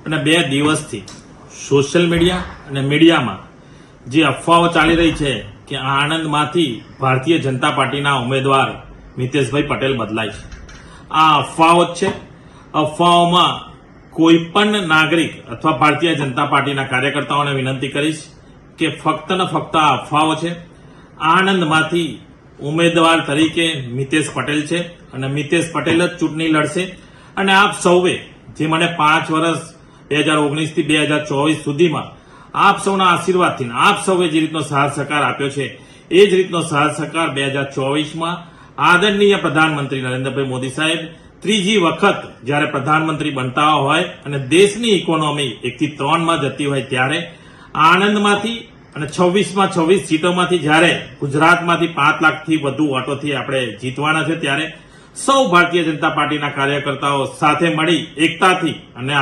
અને 2 દિવસથી social media અને મીડિયામાં જે અફવાઓ ચાલી રહી છે કે આણંદમાંથી ભારતીય જનતા પાર્ટીના ઉમેદવાર મિતેશભાઈ પટેલ બદલાય છે, આ અફવાઓ જ છે. અફવાઓમાં કોઈ પણ નાગરિક અથવા ભારતીય જનતા પાર્ટીના કાર્યકર્તાઓને વિનંતી કરીશ કે ફક્ત ને ફક્ત આ અફવાઓ છે. આણંદમાંથી ઉમેદવાર તરીકે મિતેશ પટેલ છે અને મિતેશ પટેલ જ ચૂંટણી લડશે. અને આપ સૌએ જે મને 5 વર્ષ 2019 થી 2024 સુધીમાં આપ સૌના આશીર્વાદથી આપ સૌએ જે રીતનો સાથ સહકાર આપ્યો છે એ જ રીતનો સાથ સહકાર 2024માં આદરણીય પ્રધાનમંત્રી નરેન્દ્રભાઈ મોદી સાહેબ ત્રીજી વખત જ્યારે પ્રધાનમંત્રી બનતા હોય અને દેશની ઇકોનોમી 1 થી 3 માં જતી હોય ત્યારે આણંદમાંથી અને 26માં 26 સીટોમાંથી જ્યારે ગુજરાતમાંથી 5 લાખથી વધુ વોટોથી આપણે જીતવાના છે ત્યારે સૌ ભારતીય જનતા પાર્ટીના કાર્યકર્તાઓ સાથે મળી એકતાથી અને